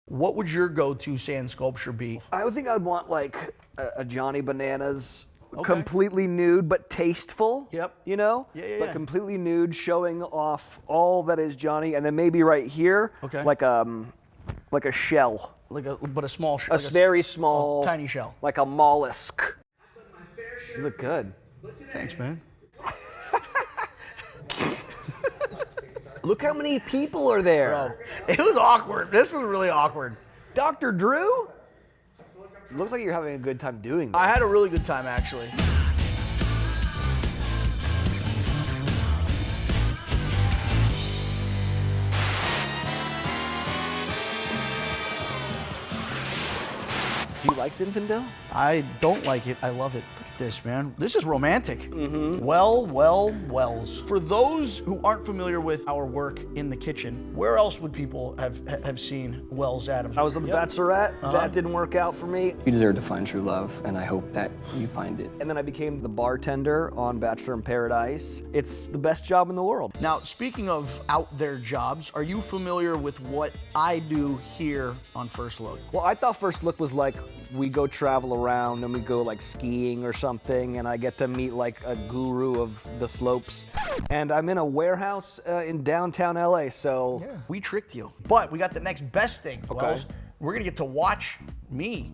What would your go-to sand sculpture be? I would think I'd want like a Johnny Bananas, Okay. completely nude but tasteful. Yep. You know? Yeah. But completely nude, showing off all that is Johnny, and then maybe right here, Okay. like a shell, But a small shell. a very small, tiny shell. like a mollusk. You look good. Thanks, man. Look how many people are there. Bro, it was awkward. This was really awkward. Dr. Drew? Looks like you're having a good time doing this. I had a really good time, actually. Do you like Zinfandel? I don't like it. I love it. Look at this, man. This is romantic. Wells. For those who aren't familiar with our work in the kitchen, where else would people have seen Wells Adams? I was on The Bachelorette. That didn't work out for me. You deserve to find true love, and I hope that you find it. And then I became the bartender on Bachelor in Paradise. It's the best job in the world. Now, speaking of out there jobs, are you familiar with what I do here on First Look? Well, I thought First Look was like we go travel around and we go like skiing or something, and I get to meet like a guru of the slopes. And I'm in a warehouse in downtown LA, so. Yeah. We tricked you. But we got the next best thing, Wells. We're gonna get to watch me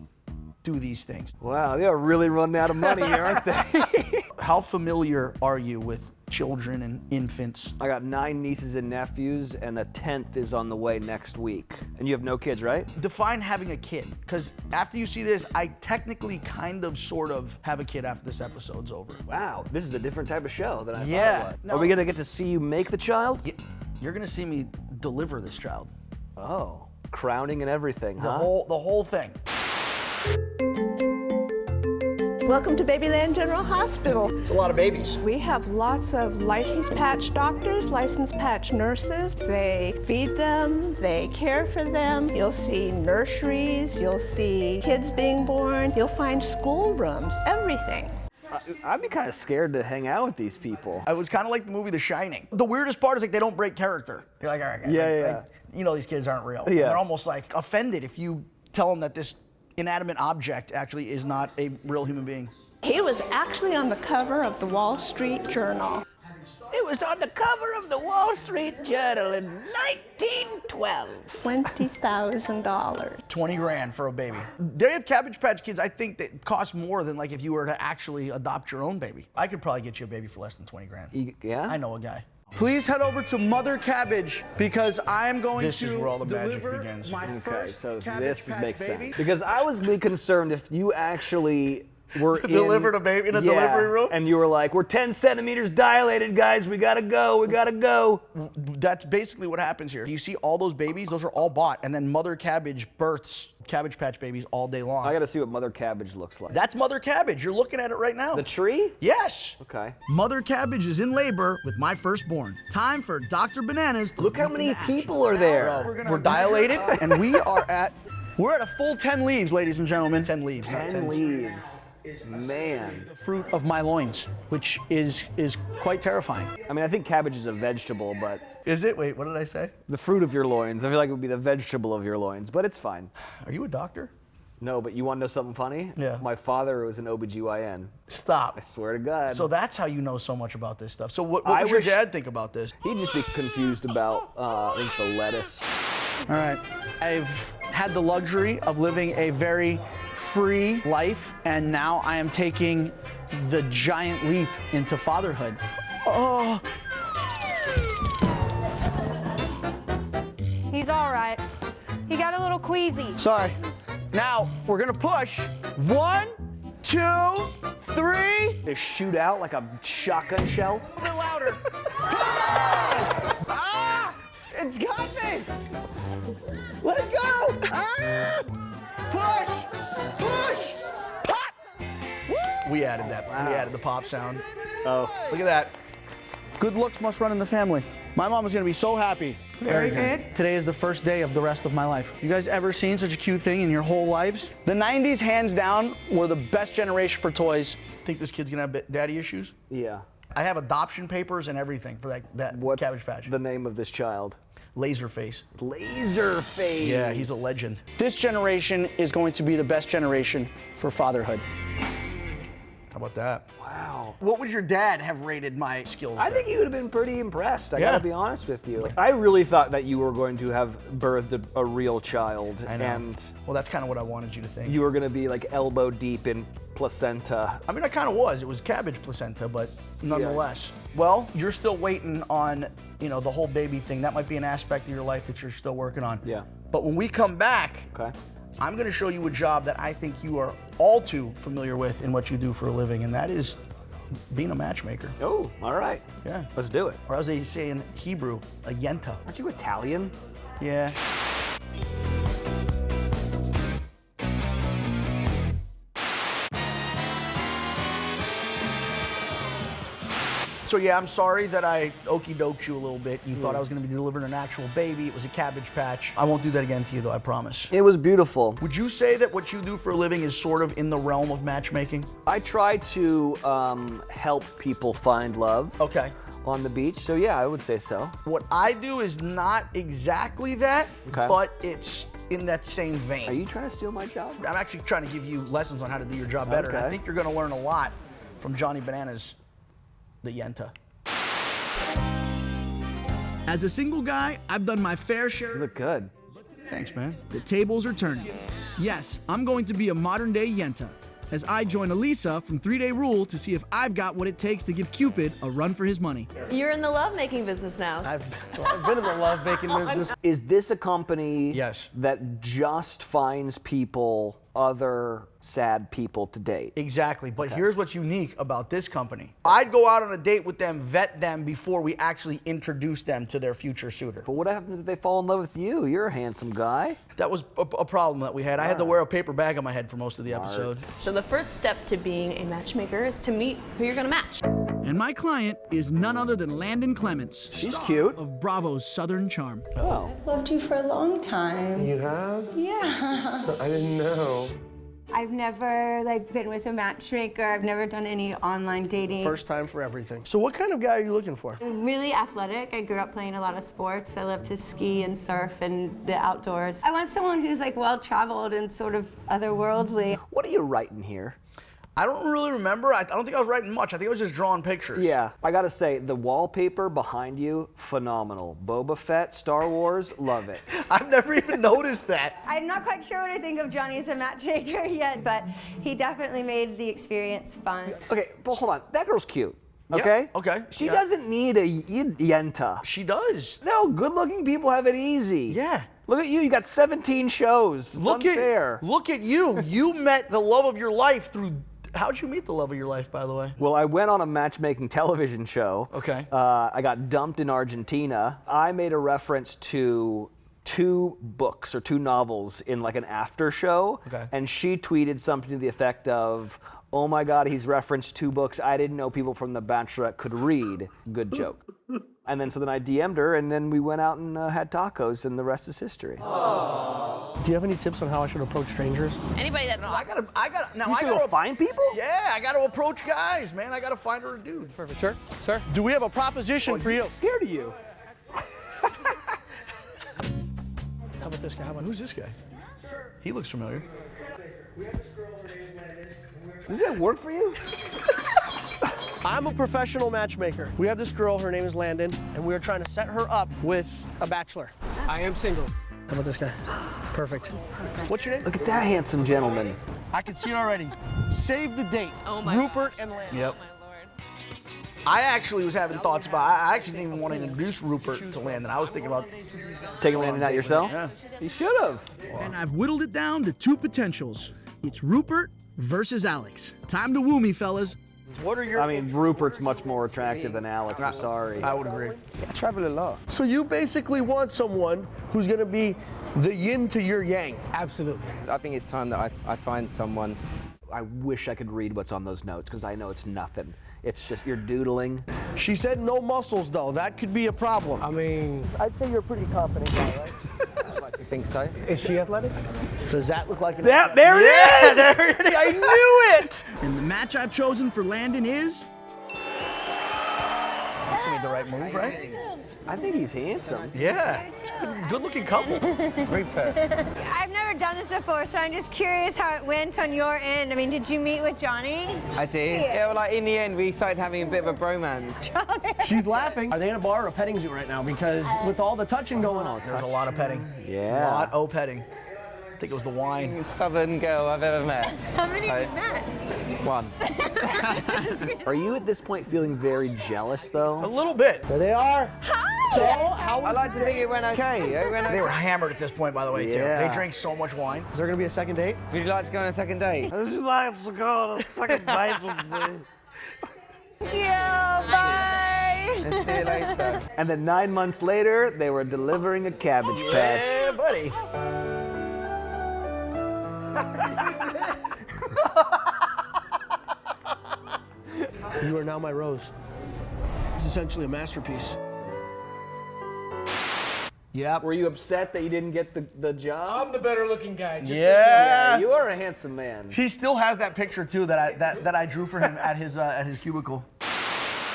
do these things. Wow, they are really running out of money here, aren't they? How familiar are you with children and infants? I got 9 nieces and nephews, and a 10th is on the way next week. And you have no kids, right? Define having a kid, because after you see this, I technically sort of have a kid after this episode's over. Wow, this is a different type of show than I thought Yeah. it was. No. Are we gonna get to see you make the child? You're gonna see me deliver this child. Oh, crowning and everything, The huh? whole thing. Welcome to Babyland General Hospital. It's a lot of babies. We have lots of licensed patch doctors, licensed patch nurses. They feed them, they care for them. You'll see nurseries, you'll see kids being born, you'll find schoolrooms, everything. I'd be kind of scared to hang out with these people. I was kind of like the movie The Shining. The weirdest part is like they don't break character. You're like, all right, guys, Yeah. like, you know these kids aren't real. Yeah. And they're almost like offended if you tell them that this inanimate object actually is not a real human being. He was actually on the cover of the Wall Street Journal. It was on the cover of the Wall Street Journal in 1912. $20,000. 20 grand for a baby. They have Cabbage Patch Kids, I think, that cost more than like if you were to actually adopt your own baby. I could probably get you a baby for less than 20 grand. Yeah? I know a guy. Please head over to Mother Cabbage because I am going This to is where all the magic deliver begins. my Okay, first so Cabbage this Patch makes baby. sense. Because I was really concerned if you actually were Delivered a baby in a delivery room? And you were like, we're 10 centimeters dilated, guys. We gotta go. That's basically what happens here. You see all those babies? Those are all bought. And then Mother Cabbage births Cabbage Patch babies all day long. I gotta see what Mother Cabbage looks like. That's Mother Cabbage. You're looking at it right now. The tree? Yes. Okay. Mother Cabbage is in labor with my firstborn. Time for Dr. Bananas to Look how many people are there. We're dilated, and we're at a full 10 leaves, ladies and gentlemen. 10 leaves. not 10 10s. leaves. Man. The fruit of my loins, which is quite terrifying. I mean, I think cabbage is a vegetable, but Is it? Wait, what did I say? the fruit of your loins, I feel like it would be the vegetable of your loins, but it's fine. Are you a doctor? No, but you want to know something funny? Yeah. My father was an OBGYN. Stop. I swear to God. So that's how you know so much about this stuff. So what I would your wish- dad think about this? He'd just be confused about, I think, the lettuce. All right. I've had the luxury of living a very free life, and now I am taking the giant leap into fatherhood. Oh. He's all right. He got a little queasy. Sorry. Now we're gonna push. 1, 2, 3. They shoot out like a shotgun shell. A bit louder. Ah! It's got me. Let it go. Ah! Push. Pop. Woo! We added that. Wow. We added the pop sound. Oh. Look at that. Good looks must run in the family. My mom is gonna be so happy. Very good. Today is the first day of the rest of my life. You guys ever seen such a cute thing in your whole lives? The 90s, hands down, were the best generation for toys. Think this kid's gonna have daddy issues? Yeah. I have adoption papers and everything for that What's Cabbage Patch. the name of this child? Laserface. Laserface. Yeah, he's a legend. This generation is going to be the best generation for fatherhood. How about that? Wow. What would your dad have rated my skills? I think he would have been pretty impressed. I Yeah. gotta be honest with you. I really thought that you were going to have birthed a real child, I know. and Well, that's kind of what I wanted you to think. you were gonna be like elbow deep in placenta. I mean, I kind of was. It was cabbage placenta, but nonetheless. Well, you're still waiting on, the whole baby thing. That might be an aspect of your life that you're still working on. Yeah. But when we come back, Okay. I'm going to show you a job that I think you are all too familiar with in what you do for a living, and that is being a matchmaker. Oh, all right. Yeah. Let's do it. Or as they say in Hebrew, a yenta. Aren't you Italian? Yeah. So yeah, I'm sorry that I okey-doked you a little bit. You thought I was going to be delivering an actual baby. It was a Cabbage Patch. I won't do that again to you, though, I promise. It was beautiful. Would you say that what you do for a living is sort of in the realm of matchmaking? I try to help people find love Okay. on the beach, so yeah, I would say so. What I do is not exactly that, Okay. but it's in that same vein. Are you trying to steal my job? I'm actually trying to give you lessons on how to do your job better. And I Okay. think you're going to learn a lot from Johnny Bananas, the Yenta. As a single guy, I've done my fair You share. look good. Thanks, man. The tables are turning. Yes, I'm going to be a modern day Yenta, as I join Elisa from 3 Day Rule to see if I've got what it takes to give Cupid a run for his money. You're in the lovemaking business now. I've been in the love-making business. Is this a company Yes. that just finds people, other sad people to date? Exactly, but here's what's unique about this company. I'd go out on a date with them, vet them before we actually introduce them to their future suitor. But what happens if they fall in love with you? You're a handsome guy. That was a problem that we had. I had to wear a paper bag on my head for most of the episode. So the first step to being a matchmaker is to meet who you're gonna match. And my client is none other than Landon Clements, She's star cute. of Bravo's Southern Charm. Oh. I've loved you for a long time. You have? Yeah. I didn't know. I've never been with a matchmaker. I've never done any online dating. First time for everything. So what kind of guy are you looking for? Really athletic. I grew up playing a lot of sports. I love to ski and surf and the outdoors. I want someone who's well-traveled and sort of otherworldly. What are you writing here? I don't really remember. I don't think I was writing much. I think I was just drawing pictures. Yeah, I gotta say, the wallpaper behind you, phenomenal. Boba Fett, Star Wars, love it. I've never even noticed that. I'm not quite sure what I think of Johnny as a matchmaker yet, but he definitely made the experience fun. Okay, but hold on, that girl's cute, okay? Yeah, okay, She yeah. doesn't need a yenta. She does. No, good-looking people have it easy. Yeah. Look at you got 17 shows. It's unfair. Look at you. You met the love of your life through. How'd you meet the love of your life, by the way? Well, I went on a matchmaking television show. Okay. I got dumped in Argentina. I made a reference to 2 books or 2 novels in an after show. Okay. And she tweeted something to the effect of, "Oh my God, he's referenced 2 books I didn't know people from The Bachelorette could read." Good joke. And then so then I DM'd her, and then we went out and had tacos, and the rest is history. Do you have any tips on how I should approach strangers? Anybody that's I gotta. You should go find people? Yeah, I gotta approach guys, man. I gotta find her a dude. Perfect. Sir? Do we have a proposition for you? I'm scared of you. How about this guy? Who's this guy? He looks familiar. Does that work for you? I'm a professional matchmaker. We have this girl, her name is Landon, and we are trying to set her up with a bachelor. I am single. How about this guy? Perfect. What's your name? Look at that handsome gentleman. I can see it already. Save the date. Oh my Rupert and Landon. Yep. Oh my lord. I actually was having thoughts about. I actually didn't even want to introduce Rupert to Landon. I was thinking about. Taking Landon out yourself? Yeah. You should have. And I've whittled it down to 2 potentials. It's Rupert versus Alex. Time to woo me, fellas. What are your... I mean, Rupert's much more attractive than Alex. I'm sorry. I would agree. I travel a lot. So you basically want someone who's going to be the yin to your yang. Absolutely. I think it's time that I find someone. I wish I could read what's on those notes because I know it's nothing. It's just you're doodling. She said no muscles, though. That could be a problem. I mean, I'd say you're a pretty confident guy, right? I'd like to think so. Is she athletic? Does that look like an... There it is! There it is! I knew it! And the match I've chosen for Landon is You made the right move, right? I think he's handsome. Yeah, it's a good-looking couple. Very fair. I've never done this before, so I'm just curious how it went on your end. I mean, did you meet with Johnny? I did. Yeah, well, like in the end, we started having a bit of a bromance. She's laughing. Are they in a bar or a petting zoo right now? Because with all the touching going on. There's a lot of petting. Yeah. A lot of petting. I think it was the wine. Southern girl I've ever met. How many have you met? One. Are you at this point feeling very jealous, though? A little bit. There they are. Hi! So, how I was like to think it went okay. It went They okay. were hammered at this point, by the way, too. Yeah. They drink so much wine. Is there gonna be a second date? Would you like to go on a second date? I just like to go on a second date with me. Yeah, bye! See you later. And then 9 months later, they were delivering a Cabbage Patch. Yeah, buddy. You are now my rose. It's essentially a masterpiece. Yep. Were you upset that you didn't get the job? I'm the better looking guy. Yeah. You are a handsome man. He still has that picture too that I drew for him at his cubicle.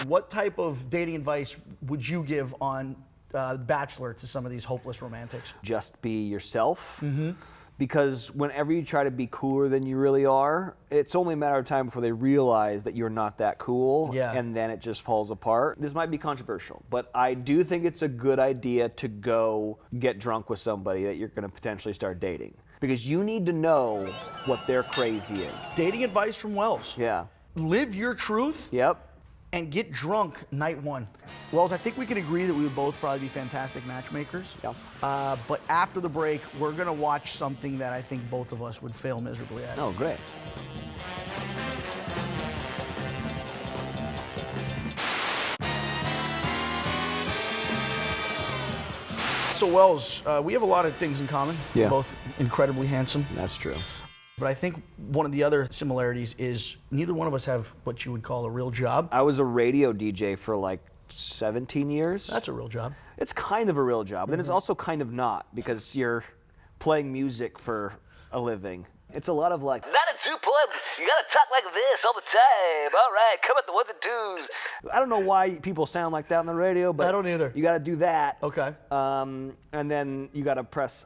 What type of dating advice would you give on Bachelor to some of these hopeless romantics? Just be yourself. Mm-hmm. Because whenever you try to be cooler than you really are, it's only a matter of time before they realize that you're not that cool, Yeah. and then it just falls apart. This might be controversial, but I do think it's a good idea to go get drunk with somebody that you're going to potentially start dating. Because you need to know what their crazy is. Dating advice from Wells. Yeah. Live your truth Yep. and get drunk night one. Wells, I think we can agree that we would both probably be fantastic matchmakers. Yep. But after the break, we're gonna watch something that I think both of us would fail miserably at. Oh, great. So Wells, we have a lot of things in common. Yeah. We're both incredibly handsome. That's true. But I think one of the other similarities is neither one of us have what you would call a real job. I was a radio DJ for like 17 years. That's a real job. It's kind of a real job, and it's also kind of not, because you're playing music for a living. It's a lot of like, 92 point, you gotta talk like this all the time. All right, come at the ones and twos. I don't know why people sound like that on the radio, but I don't either. You gotta do that. Okay. And then you gotta press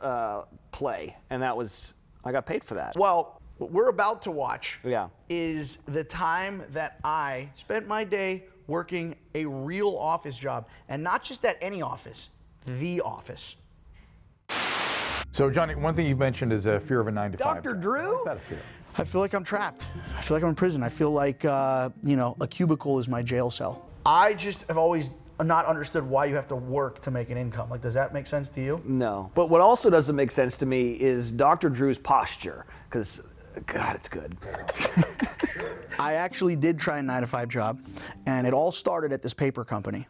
play, and that was, I got paid for that. Well, what we're about to watch Yeah. is the time that I spent my day working a real office job. And not just at any office, the office. So, Johnny, one thing you mentioned is a fear of a 9 to 5. Dr. Drew? What's that fear? I feel like I'm trapped. I feel like I'm in prison. I feel like, a cubicle is my jail cell. I just have always not understood why you have to work to make an income. Like, does that make sense to you? No. But what also doesn't make sense to me is Dr. Drew's posture, because, God, it's good. I actually did try a 9 to 5 job, and it all started at this paper company.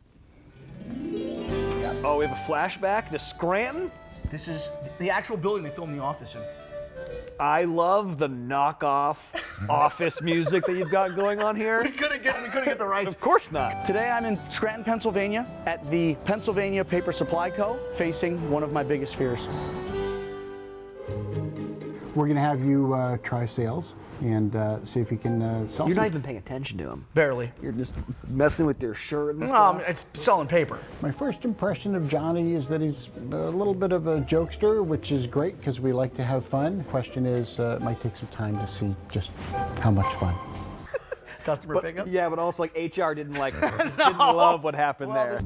Oh, we have a flashback to Scranton? This is the actual building they filmed The Office in. I love the knockoff office music that you've got going on here. We couldn't get the rights. Of course not. Today I'm in Scranton, Pennsylvania at the Pennsylvania Paper Supply Co., facing one of my biggest fears. We're going to have you try sales and see if you can sell You're some. not even paying attention to him. Barely. You're just messing with your shirt and stuff. It's selling paper. My first impression of Johnny is that he's a little bit of a jokester, which is great because we like to have fun. The question is, it might take some time to see just how much fun. Customer pickup? Yeah, but also like HR didn't love what happened there.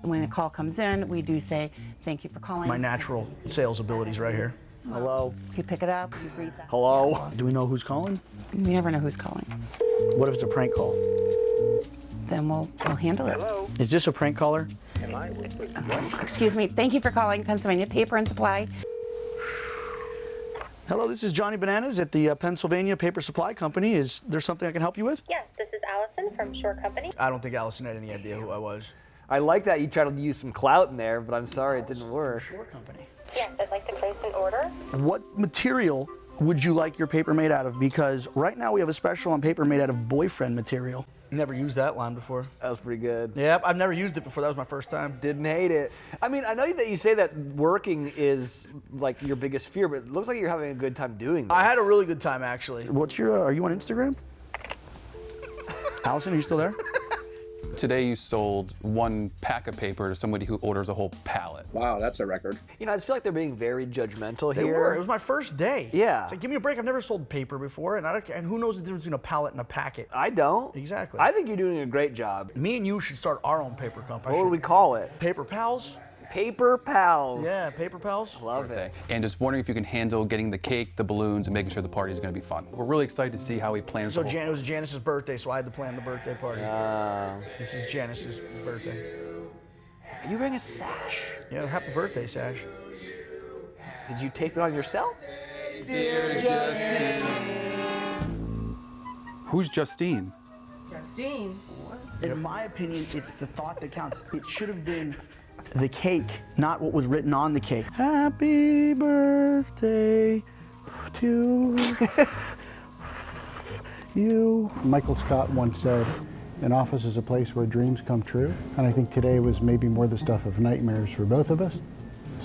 When a call comes in, we do say, thank you for calling. My natural sales abilities right here. Hello. You pick it up, you greet them. Hello. Do we know who's calling? You never know who's calling. What if it's a prank call? Then we'll handle it. Is this a prank caller? Excuse me, thank you for calling Pennsylvania Paper and Supply. Hello, this is Johnny Bananas at the Pennsylvania Paper Supply Company. Is there something I can help you with? Yes, this is Allison from Shore Company. I don't think Allison had any idea who I was. I like that you tried to use some clout in there, but I'm sorry it didn't work. Shore Company. Yes, I'd like to place an order. What material would you like your paper made out of? Because right now we have a special on paper made out of boyfriend material. Never used that line before. That was pretty good. Yep, I've never used it before. That was my first time. Didn't hate it. I mean, I know that you say that working is like your biggest fear, but it looks like you're having a good time doing this. I had a really good time, actually. What's your, are you on Instagram? Allison, are you still there? Today you sold 1 pack of paper to somebody who orders a whole pallet. Wow, that's a record. You know, I just feel like they're being very judgmental They here. were. It was my first day. Yeah. It's like, give me a break. I've never sold paper before, and who knows the difference between a pallet and a packet? I don't. Exactly. I think you're doing a great job. Me and you should start our own paper company. What do we call it? Paper Pals? Paper Pals. Yeah, Paper Pals. Love it. And just wondering if you can handle getting the cake, the balloons, and making sure the party is going to be fun. We're really excited to see how he plans So the whole- it was Janice's birthday, so I had to plan the birthday party. This is Janice's birthday. Are you wearing a sash? Yeah, happy birthday sash. Did you tape it on yourself? Dear Justine. Who's Justine? Justine. In my opinion, it's the thought that counts. It should have been the cake, not what was written on the cake. Happy birthday to you. Michael Scott once said, an office is a place where dreams come true. And I think today was maybe more the stuff of nightmares for both of us.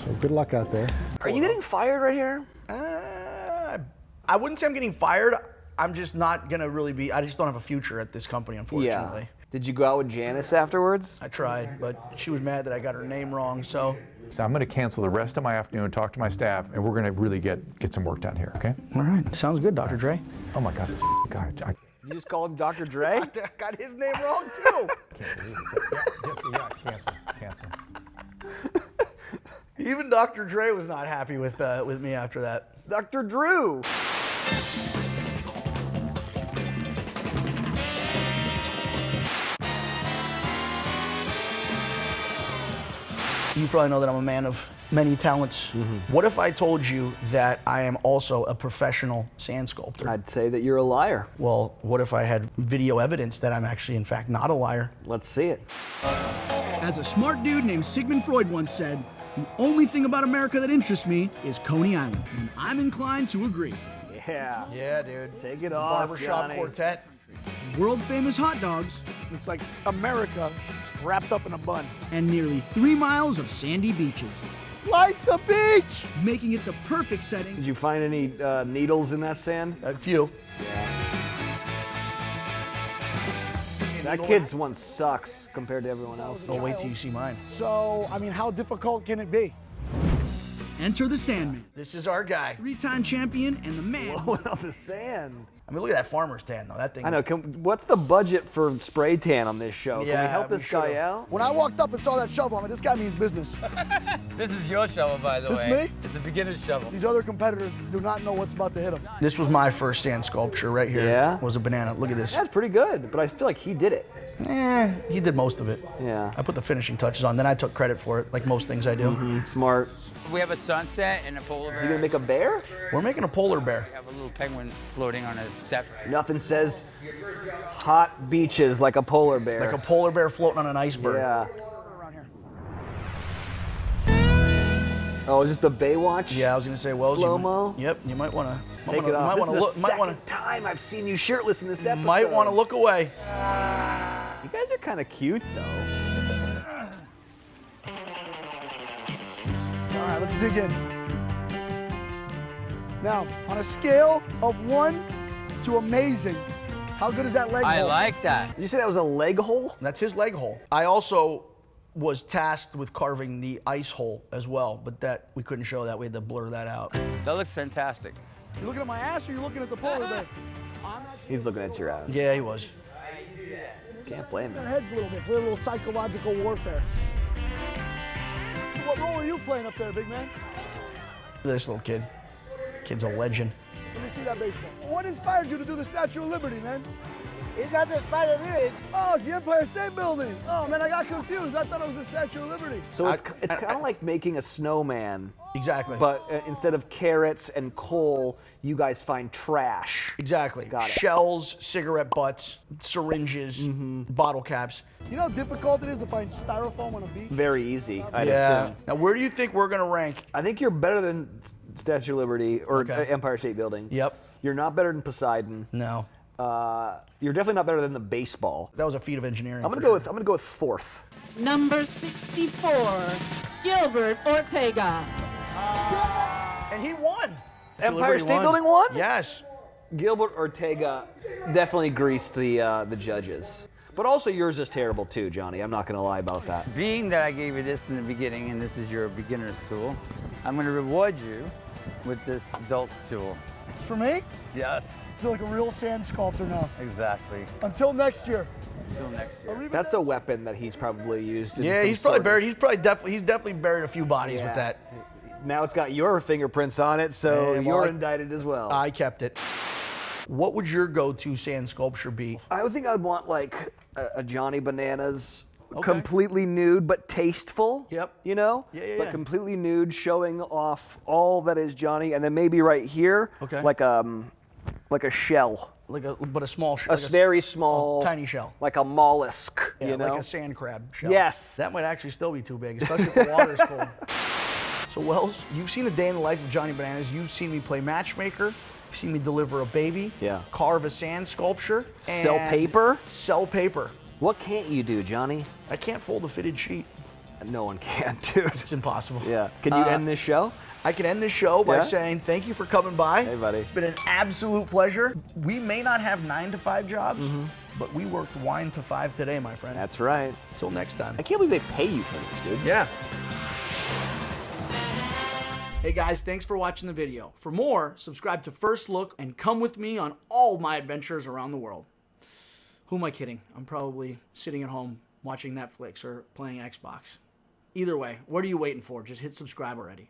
So good luck out there. Are you getting fired right here? I wouldn't say I'm getting fired. I'm just not gonna really be, I just don't have a future at this company, unfortunately. Yeah. Did you go out with Janice afterwards? I tried, but she was mad that I got her name wrong, so. So I'm going to cancel the rest of my afternoon, talk to my staff, and we're going to really get some work done here, okay? All right, sounds good, Dr. Dre. Oh my God, this guy. You just called him Dr. Dre? I got his name wrong too. Cancel. Even Dr. Dre was not happy with me after that. Dr. Drew. You probably know that I'm a man of many talents. What if I told you that I am also a professional sand sculptor? I'd say that you're a liar. Well, what if I had video evidence that I'm actually, in fact, not a liar? Let's see it. As a smart dude named Sigmund Freud once said, the only thing about America that interests me is Coney Island. And I'm inclined to agree. Yeah. Yeah, dude. Take it off, Barbershop Johnny. quartet. World famous hot dogs. It's like America wrapped up in a bun. And nearly 3 miles of sandy beaches. Life's a beach! Making it the perfect setting. Did you find any needles in that sand? A few. That kid's one sucks compared to everyone else. Oh, wait till you see mine. So, I mean, how difficult can it be? Enter the Sandman. This is our guy. 3-time champion and the man. Blowing up the sand. I mean, look at that farmer's tan, though. That thing. I know. What's the budget for spray tan on this show? Can we Yeah, help we this guy should've. out? When I walked up and saw that shovel, I'm like, this guy means business. This is your shovel, by the This way. me? It's a beginner's shovel. These other competitors do not know what's about to hit them. This was my first sand sculpture right here. Yeah? Was a banana. Look at this. That's pretty good, but I feel like he did it. He did most of it. Yeah. I put the finishing touches on, then I took credit for it, like most things I do. Smart. We have a sunset and a polar bear. Is he gonna make a bear? We're making a polar bear. We have a little penguin floating on a separate. Nothing says hot beaches like a polar bear. Like a polar bear floating on an iceberg. Yeah. Oh, is this the Baywatch? Yeah, I was gonna say, well, slow-mo. Yep, you might wanna Take it off. Might wanna This is look. the Might wanna. second time I've seen you shirtless in this episode. Might wanna look away. You guys are kind of cute, though. All right, let's dig in. Now, on a scale of 1 to amazing, how good is that leg I hole? like that. Did you say that was a leg hole? That's his leg hole. I also was tasked with carving the ice hole as well, but that we couldn't show that. We had to blur that out. That looks fantastic. You looking at my ass or you looking at the polar bear? He's looking at your ass. Yeah, he was. Can't blame Their him. heads a little bit, play a little psychological warfare. What role are you playing up there, big man? Look at this little kid. Kid's a legend. Let me see that baseball. What inspired you to do the Statue of Liberty, man? It's not the Spider-Man. Oh, it's the Empire State Building. Oh, man, I got confused. I thought it was the Statue of Liberty. So it's kind of like making a snowman. Exactly. But instead of carrots and coal, you guys find trash. Exactly. Got it. Shells, cigarette butts, syringes, bottle caps. You know how difficult it is to find styrofoam on a beach? Very easy, I'd Yeah. assume. Now, where do you think we're gonna rank? I think you're better than Statue of Liberty or Okay. Empire State Building. Yep. You're not better than Poseidon. No. You're definitely not better than the baseball. That was a feat of engineering. I'm gonna go with fourth. Number 64, Gilbert Ortega. And he won. Empire State Building won? Yes. Gilbert Ortega definitely greased the judges. But also yours is terrible too, Johnny. I'm not gonna lie about that. Being that I gave you this in the beginning, and this is your beginner's tool, I'm gonna reward you with this adult tool. For me? Yes. I feel like a real sand sculptor now. Exactly. Until next year. Until next year. That's a weapon that he's probably used. Yeah, he's probably buried. He's definitely buried a few bodies with that. Now it's got your fingerprints on it, so Yeah, well, you're indicted as well. I kept it. What would your go-to sand sculpture be? I would think I'd want like a Johnny Bananas, Okay. completely nude but tasteful. Yep. You know? Yeah. But completely nude, showing off all that is Johnny, and then maybe right here, Okay. like a shell. But a small shell. A very small, tiny shell. like a mollusk. Yeah, you know? like a sand crab shell. Yes. That might actually still be too big, especially if the water's cold. So, Wells, you've seen a day in the life of Johnny Bananas. You've seen me play matchmaker. You've seen me deliver a baby. Yeah. Carve a sand sculpture. Sell and paper? Sell paper. What can't you do, Johnny? I can't fold a fitted sheet. No one can, dude. It's impossible. Yeah. Can you end this show? I can end this show by Yeah? saying thank you for coming by. Hey, buddy. It's been an absolute pleasure. We may not have 9 to 5 jobs, but we worked wine to 5 today, my friend. That's right. Until next time. I can't believe they pay you for this, dude. Yeah. Hey guys, thanks for watching the video. For more, subscribe to First Look and come with me on all my adventures around the world. Who am I kidding? I'm probably sitting at home watching Netflix or playing Xbox. Either way, what are you waiting for? Just hit subscribe already.